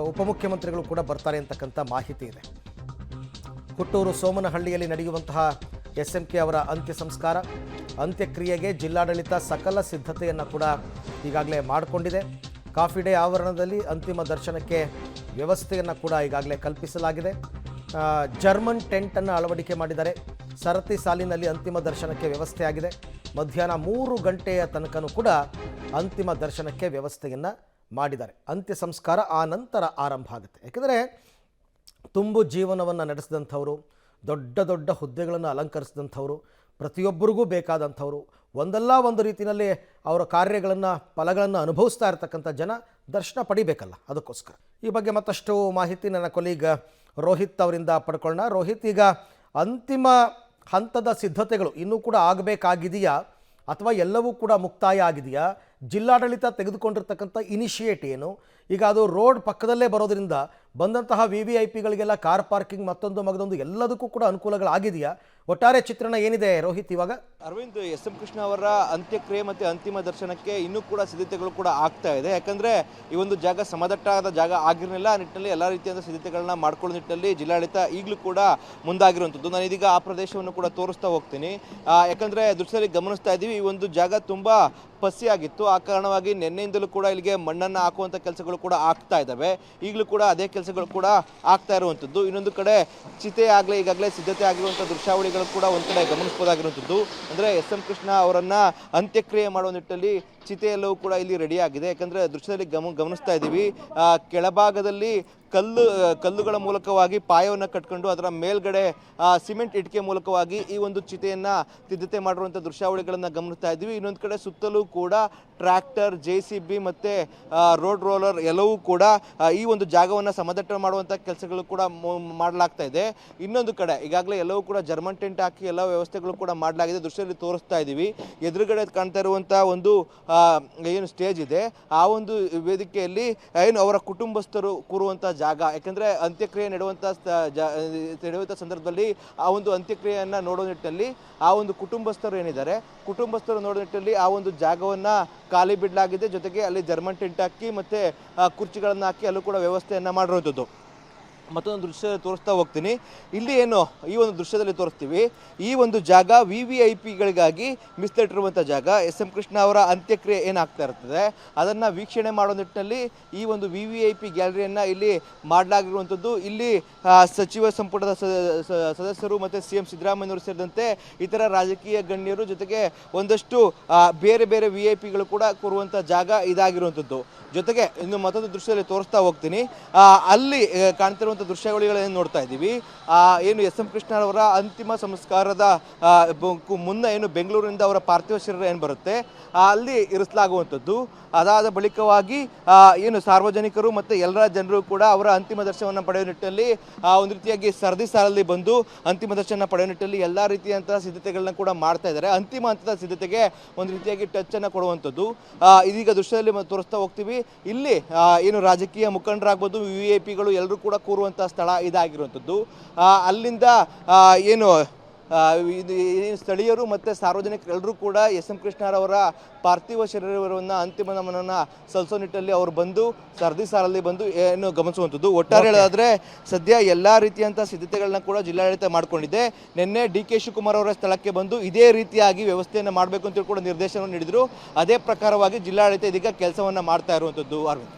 ಉಪಮುಖ್ಯಮಂತ್ರಿಗಳು ಕೂಡ ಬರ್ತಾರೆ ಅಂತಕ್ಕಂಥ ಮಾಹಿತಿ ಇದೆ. ಹುಟ್ಟೂರು ಸೋಮನಹಳ್ಳಿಯಲ್ಲಿ ನಡೆಯುವಂತಹ SMK ಅವರ ಅಂತ್ಯ ಸಂಸ್ಕಾರ ಅಂತ್ಯಕ್ರಿಯೆಗೆ ಜಿಲ್ಲಾಡಳಿತ ಸಕಲ ಸಿದ್ಧತೆಯನ್ನು ಕೂಡ ಈಗಾಗಲೇ ಮಾಡಿಕೊಂಡಿದೆ. ಕಾಫಿ ಡೇ ಆವರಣದಲ್ಲಿ ಅಂತಿಮ ದರ್ಶನಕ್ಕೆ ವ್ಯವಸ್ಥೆಯನ್ನು ಕೂಡ ಈಗಾಗಲೇ ಕಲ್ಪಿಸಲಾಗಿದೆ. ಜರ್ಮನ್ ಟೆಂಟನ್ನು ಅಳವಡಿಕೆ ಮಾಡಿದ್ದಾರೆ. ಸರತಿ ಸಾಲಿನಲ್ಲಿ ಅಂತಿಮ ದರ್ಶನಕ್ಕೆ ವ್ಯವಸ್ಥೆ ಆಗಿದೆ. ಮಧ್ಯಾಹ್ನ 3 ಗಂಟೆಯ ತನಕನೂ ಕೂಡ ಅಂತಿಮ ದರ್ಶನಕ್ಕೆ ವ್ಯವಸ್ಥೆಯನ್ನು ಮಾಡಿದ್ದಾರೆ. ಅಂತ್ಯ ಸಂಸ್ಕಾರ ಆ ನಂತರ ಆರಂಭ ಆಗುತ್ತೆ. ಯಾಕೆಂದರೆ ತುಂಬು ಜೀವನವನ್ನು ನಡೆಸಿದಂಥವರು, ದೊಡ್ಡ ದೊಡ್ಡ ಹುದ್ದೆಗಳನ್ನು ಅಲಂಕರಿಸಿದಂಥವರು, ಪ್ರತಿಯೊಬ್ಬರಿಗೂ ಬೇಕಾದಂಥವರು, ಒಂದಲ್ಲ ಒಂದು ರೀತಿಯಲ್ಲಿ ಅವರ ಕಾರ್ಯಗಳನ್ನು ಫಲಗಳನ್ನು ಅನುಭವಿಸ್ತಾ ಇರತಕ್ಕಂಥ ಜನ ದರ್ಶನ ಪಡಿಬೇಕಲ್ಲ, ಅದಕ್ಕೋಸ್ಕರ. ಈ ಬಗ್ಗೆ ಮತ್ತಷ್ಟು ಮಾಹಿತಿ ನನ್ನ ಕೊಲೀಗ್ ರೋಹಿತ್ ಅವರಿಂದ ಪಡ್ಕೊಳ್ಳೋಣ. ರೋಹಿತ್, ಈಗ ಅಂತಿಮ ಹಂತದ ಸಿದ್ಧತೆಗಳು ಇನ್ನೂ ಕೂಡ ಆಗಬೇಕಾಗಿದೆಯಾ ಅಥವಾ ಎಲ್ಲವೂ ಕೂಡ ಮುಕ್ತಾಯ ಆಗಿದೆಯಾ? ಜಿಲ್ಲಾಡಳಿತ ತೆಗೆದುಕೊಂಡಿರ್ತಕ್ಕಂಥ ಇನಿಷಿಯೇಟ್ ಏನು? ಈಗ ಅದು ರೋಡ್ ಪಕ್ಕದಲ್ಲೇ ಬರೋದ್ರಿಂದ ಬಂದಂತಹ VVIPಗಳಿಗೆಲ್ಲ ಕಾರ್ ಪಾರ್ಕಿಂಗ್ ಮತ್ತೊಂದು ಎಲ್ಲದಕ್ಕೂ ಕೂಡ ಅನುಕೂಲಗಳಾಗಿದೆಯಾ? ಒಟ್ಟಾರೆ ಚಿತ್ರಣ ಏನಿದೆ ರೋಹಿತ್ ಇವಾಗ? ಅರವಿಂದ್, SM ಕೃಷ್ಣ ಅವರ ಅಂತ್ಯಕ್ರಿಯೆ ಮತ್ತು ಅಂತಿಮ ದರ್ಶನಕ್ಕೆ ಇನ್ನೂ ಕೂಡ ಸಿದ್ಧತೆಗಳು ಕೂಡ ಆಗ್ತಾ ಇದೆ. ಯಾಕಂದರೆ ಈ ಒಂದು ಜಾಗ ಸಮದಟ್ಟಾದ ಜಾಗ ಆಗಿರಲಿಲ್ಲ. ಆ ನಿಟ್ಟಿನಲ್ಲಿ ಎಲ್ಲ ರೀತಿಯಾದ ಸಿದ್ಧತೆಗಳನ್ನ ಮಾಡ್ಕೊಳ್ಳೋ ನಿಟ್ಟಿನಲ್ಲಿ ಜಿಲ್ಲಾಡಳಿತ ಈಗಲೂ ಕೂಡ ಮುಂದಾಗಿರುವಂಥದ್ದು. ನಾನು ಇದೀಗ ಆ ಪ್ರದೇಶವನ್ನು ಕೂಡ ತೋರಿಸ್ತಾ ಹೋಗ್ತೀನಿ. ಯಾಕಂದರೆ ದೃಶ್ಯದಲ್ಲಿ ಗಮನಿಸ್ತಾ ಇದ್ದೀವಿ, ಈ ಒಂದು ಜಾಗ ತುಂಬ ಪಸಿಯಾಗಿತ್ತು. ಆ ಕಾರಣವಾಗಿ ನಿನ್ನೆಯಿಂದಲೂ ಕೂಡ ಇಲ್ಲಿಗೆ ಮಣ್ಣನ್ನು ಹಾಕುವಂಥ ಕೆಲಸಗಳು ಕೂಡ ಆಗ್ತಾ ಇದ್ದಾವೆ. ಈಗಲೂ ಕೂಡ ಅದೇ ಕೆಲಸಗಳು ಕೂಡ ಆಗ್ತಾ ಇರುವಂಥದ್ದು. ಇನ್ನೊಂದು ಕಡೆ ಚಿತೆ ಈಗಾಗಲೇ ಸಿದ್ಧತೆ ಆಗಿರುವಂಥ ದೃಶ್ಯಾವಳಿಗಳು ಕೂಡ ಒಂದು ಕಡೆ ಗಮನಿಸಬಹುದಾಗಿರುವಂಥದ್ದು. ಅಂದರೆ SM ಕೃಷ್ಣ ಅವರನ್ನು ಅಂತ್ಯಕ್ರಿಯೆ ಮಾಡುವ ನಿಟ್ಟಿನಲ್ಲಿ ಚಿತೆ ಎಲ್ಲವೂ ಕೂಡ ಇಲ್ಲಿ ರೆಡಿ ಆಗಿದೆ. ಯಾಕಂದರೆ ದೃಶ್ಯದಲ್ಲಿ ಗಮನಿಸ್ತಾ ಇದ್ದೀವಿ, ಕೆಳಭಾಗದಲ್ಲಿ ಕಲ್ಲುಗಳ ಮೂಲಕವಾಗಿ ಪಾಯವನ್ನು ಕಟ್ಕೊಂಡು ಅದರ ಮೇಲ್ಗಡೆ ಸಿಮೆಂಟ್ ಇಟ್ಟಿಗೆ ಮೂಲಕವಾಗಿ ಈ ಒಂದು ಚಿತೆಯನ್ನು ಸಿದ್ಧತೆ ಮಾಡಿರುವಂಥ ದೃಶ್ಯಾವಳಿಗಳನ್ನು ಗಮನಿಸ್ತಾ ಇದ್ದೀವಿ. ಇನ್ನೊಂದು ಕಡೆ ಸುತ್ತಲೂ ಕೂಡ ಟ್ರ್ಯಾಕ್ಟರ್, JCB ಮತ್ತು ರೋಡ್ ರೋಲರ್ ಎಲ್ಲವೂ ಕೂಡ ಈ ಒಂದು ಜಾಗವನ್ನು ಸಮದಟ್ಟ ಮಾಡುವಂಥ ಕೆಲಸಗಳು ಕೂಡ ಮಾಡಲಾಗ್ತಾ ಇದೆ. ಇನ್ನೊಂದು ಕಡೆ ಈಗಾಗಲೇ ಎಲ್ಲವೂ ಕೂಡ ಜರ್ಮನ್ ಟೆಂಟ್ ಹಾಕಿ ಎಲ್ಲ ವ್ಯವಸ್ಥೆಗಳು ಕೂಡ ಮಾಡಲಾಗಿದೆ. ದೃಶ್ಯದಲ್ಲಿ ತೋರಿಸ್ತಾ ಇದ್ದೀವಿ. ಎದುರುಗಡೆ ಕಾಣ್ತಾ ಇರುವಂಥ ಒಂದು ಏನು ಸ್ಟೇಜ್ ಇದೆ, ಆ ಒಂದು ವೇದಿಕೆಯಲ್ಲಿ ಏನು ಅವರ ಕುಟುಂಬಸ್ಥರು ಕೂರುವಂಥ ಜಾಗ. ಯಾಕಂದರೆ ಅಂತ್ಯಕ್ರಿಯೆ ನಡೆಯುವಂಥ ಸಂದರ್ಭದಲ್ಲಿ ಆ ಒಂದು ಅಂತ್ಯಕ್ರಿಯೆಯನ್ನು ನೋಡೋ ನಿಟ್ಟಿನಲ್ಲಿ ಆ ಒಂದು ಕುಟುಂಬಸ್ಥರು ಏನಿದ್ದಾರೆ, ಕುಟುಂಬಸ್ಥರು ನೋಡೋ ನಿಟ್ಟಿನಲ್ಲಿ ಆ ಒಂದು ಜಾಗವನ್ನು ಖಾಲಿ ಬಿಡಲಾಗಿದೆ. ಜೊತೆಗೆ ಅಲ್ಲಿ ಜರ್ಮನ್ ಟೆಂಟ್ ಹಾಕಿ ಮತ್ತು ಕುರ್ಚಿಗಳನ್ನು ಹಾಕಿ ಅಲ್ಲೂ ಕೂಡ ವ್ಯವಸ್ಥೆಯನ್ನು ಮಾಡಿರುವಂಥದ್ದು. ಮತ್ತೊಂದು ದೃಶ್ಯ ತೋರಿಸ್ತಾ ಹೋಗ್ತೀನಿ. ಇಲ್ಲಿ ಏನು ಈ ಒಂದು ದೃಶ್ಯದಲ್ಲಿ ತೋರಿಸ್ತೀವಿ, ಈ ಒಂದು ಜಾಗ VVIPಗಳಿಗಾಗಿ ಮೀಸಲಿಟ್ಟಿರುವಂಥ ಜಾಗ. SM ಕೃಷ್ಣ ಅವರ ಅಂತ್ಯಕ್ರಿಯೆ ಏನಾಗ್ತಾ ಇರ್ತದೆ ಅದನ್ನು ವೀಕ್ಷಣೆ ಮಾಡೋ ನಿಟ್ಟಿನಲ್ಲಿ ಈ ಒಂದು VVIP ಗ್ಯಾಲರಿಯನ್ನು ಇಲ್ಲಿ ಮಾಡಲಾಗಿರುವಂಥದ್ದು. ಇಲ್ಲಿ ಸಚಿವ ಸಂಪುಟದ ಸದಸ್ಯರು ಮತ್ತು CM ಸಿದ್ದರಾಮಯ್ಯವರು ಸೇರಿದಂತೆ ಇತರ ರಾಜಕೀಯ ಗಣ್ಯರು, ಜೊತೆಗೆ ಒಂದಷ್ಟು ಬೇರೆ ಬೇರೆ VIPಗಳು ಕೂಡ ಕೂರುವಂಥ ಜಾಗ ಇದಾಗಿರುವಂಥದ್ದು. ಜೊತೆಗೆ ಇನ್ನು ಮತ್ತೊಂದು ದೃಶ್ಯದಲ್ಲಿ ತೋರಿಸ್ತಾ ಹೋಗ್ತೀನಿ. ಅಲ್ಲಿ ಕಾಣ್ತಿರುವಂಥ ದೃಶ್ಯಾವಳಿಗಳನ್ನು ನೋಡ್ತಾ ಇದ್ದೀವಿ. ಏನು SM ಕೃಷ್ಣ ಅವರ ಅಂತಿಮ ಸಂಸ್ಕಾರದ ಮುನ್ನ ಏನು ಬೆಂಗಳೂರಿನಿಂದ ಅವರ ಪಾರ್ಥಿವ ಶರೀರ ಏನು ಬರುತ್ತೆ ಅಲ್ಲಿ ಇರಿಸಲಾಗುವಂಥದ್ದು. ಅದಾದ ಬಳಿಕವಾಗಿ ಏನು ಸಾರ್ವಜನಿಕರು ಮತ್ತು ಎಲ್ಲರ ಜನರು ಕೂಡ ಅವರ ಅಂತಿಮ ದರ್ಶನವನ್ನು ಪಡೆಯುವ ನಿಟ್ಟಿನಲ್ಲಿ ಒಂದು ರೀತಿಯಾಗಿ ಸರದಿ ಸಾಲಲ್ಲಿ ಬಂದು ಅಂತಿಮ ದರ್ಶನ ಪಡೆಯುವ ನಿಟ್ಟಿನಲ್ಲಿ ಎಲ್ಲ ರೀತಿಯಂತಹ ಸಿದ್ಧತೆಗಳನ್ನ ಕೂಡ ಮಾಡ್ತಾ ಇದ್ದಾರೆ. ಅಂತಿಮ ಹಂತದ ಸಿದ್ಧತೆಗೆ ಒಂದು ರೀತಿಯಾಗಿ ಟಚ್ಚನ್ನು ಕೊಡುವಂಥದ್ದು ಇದೀಗ ದೃಶ್ಯದಲ್ಲಿ ತೋರಿಸ್ತಾ ಹೋಗ್ತೀವಿ. ಇಲ್ಲಿ ಏನು ರಾಜಕೀಯ ಮುಖಂಡರಾಗ್ಬೋದು, VVIPಗಳು ಎಲ್ಲರೂ ಕೂಡ ಕೂರುವಂಥ ಸ್ಥಳ ಇದಾಗಿರುವಂಥದ್ದು. ಅಲ್ಲಿಂದ ಏನು ಸ್ಥಳೀಯರು ಮತ್ತು ಸಾರ್ವಜನಿಕರೆಲ್ಲರೂ ಕೂಡ SM ಕೃಷ್ಣರವರ ಪಾರ್ಥಿವ ಶರೀರವನ್ನು ಅಂತಿಮ ನಮನವನ್ನು ಸಲ್ಲಿಸೋ ನಿಟ್ಟಲ್ಲಿ ಅವರು ಬಂದು ಸರದಿ ಸಾಲಲ್ಲಿ ಬಂದು ಏನು ಗಮನಿಸುವಂಥದ್ದು. ಒಟ್ಟಾರೆ ಹೇಳೋದಾದರೆ ಸದ್ಯ ಎಲ್ಲ ರೀತಿಯಂಥ ಸಿದ್ಧತೆಗಳನ್ನ ಕೂಡ ಜಿಲ್ಲಾಡಳಿತ ಮಾಡಿಕೊಂಡಿದೆ. ನಿನ್ನೆ DK ಶಿವಕುಮಾರ್ ಅವರ ಸ್ಥಳಕ್ಕೆ ಬಂದು ಇದೇ ರೀತಿಯಾಗಿ ವ್ಯವಸ್ಥೆಯನ್ನು ಮಾಡಬೇಕು ಅಂತ ಕೂಡ ನಿರ್ದೇಶನವನ್ನು ನೀಡಿದರು. ಅದೇ ಪ್ರಕಾರವಾಗಿ ಜಿಲ್ಲಾಡಳಿತ ಇದೀಗ ಕೆಲಸವನ್ನು ಮಾಡ್ತಾ ಇರುವಂಥದ್ದು. ಅರವಿಂದ್.